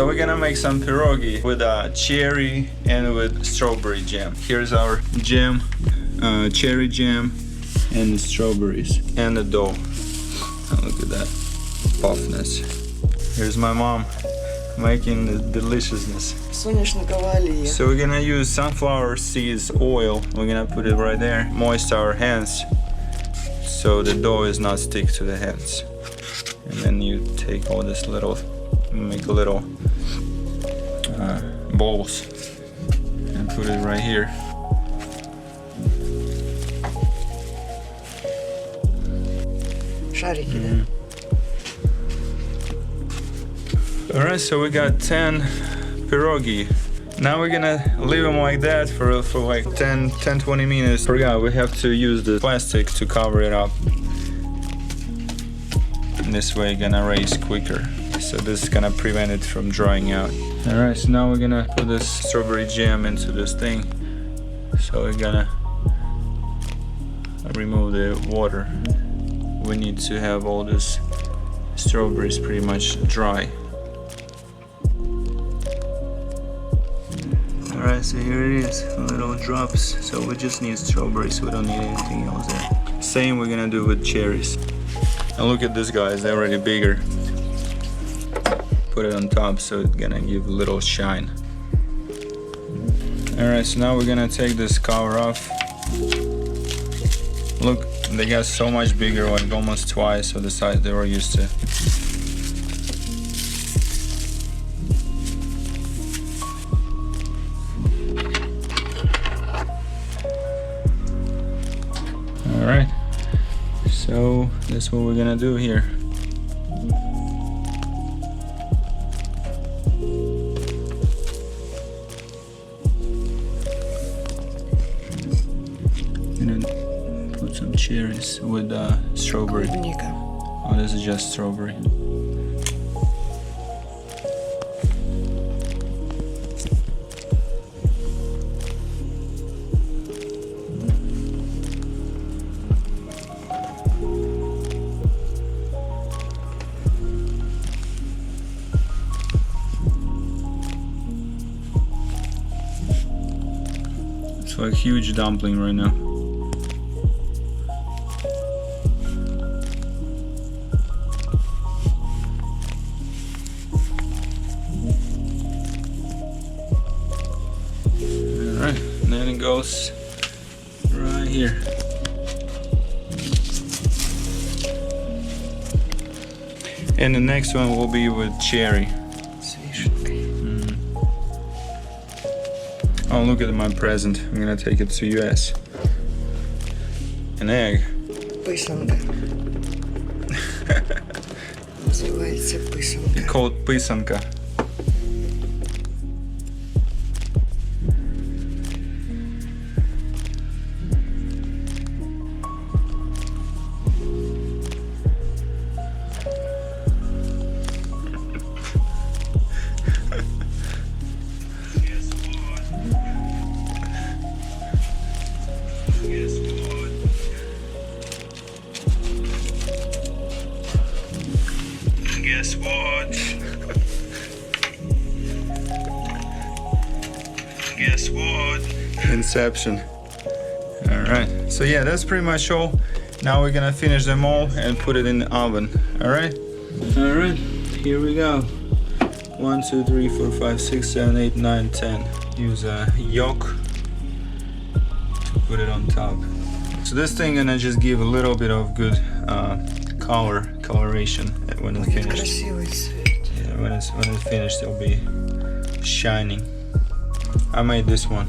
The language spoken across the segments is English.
So we're gonna make some pierogi with cherry and with strawberry jam. Here's our jam, cherry jam and the strawberries and the dough. Oh, look at that puffness. Here's my mom making the deliciousness. So we're gonna use sunflower seeds oil. We're gonna put it right there, moist our hands so the dough is not stick to the hands. And then you take all this little, make little balls and put it right here. Alright, so we got 10 pierogi. Now we're gonna leave them like that for like 10-20 minutes. Forgot, we have to use the plastic to cover it up. And this way it's gonna raise quicker. So this is gonna prevent it from drying out. Alright, so now we're gonna put this strawberry jam into this thing. So we're gonna remove the water. We need to have all this strawberries pretty much dry. Alright, so here it is, little drops. So we just need strawberries, we don't need anything else there. Same we're gonna do with cherries. And look at this, guys, they're already bigger. Put it on top so it's gonna give a little shine. Alright, so now we're gonna take this cover off. Look, they got so much bigger, like almost twice of the size they were used to. Alright, so that's what we're gonna do here. Gonna put some cherries with strawberry. Oh, this is just strawberry. It's like a huge dumpling right now. Alright, and then it goes right here. And the next one will be with cherry. Oh, look at my present. I'm gonna take it to US. An egg. Писанка. Називається писанка. It's called писанка. Guess what? Guess what? Inception. Alright, so yeah, that's pretty much all. Now we're gonna finish them all and put it in the oven. Alright? Alright, here we go. 1, 2, 3, 4, 5, 6, 7, 8, 9, 10. Use a yolk to put it on top. So this thing gonna just give a little bit of good coloration when it's finished. Yeah, when it's finished, it'll be shining. I made this one.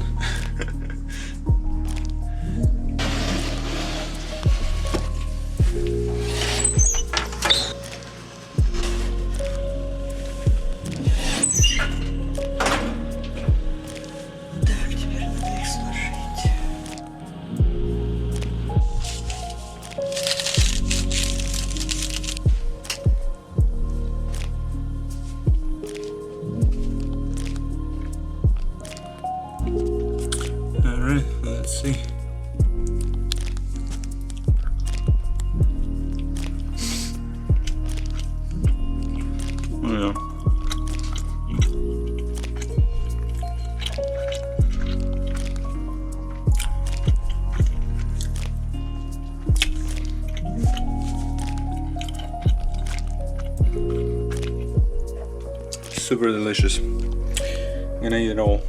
super delicious. I'm gonna eat it all.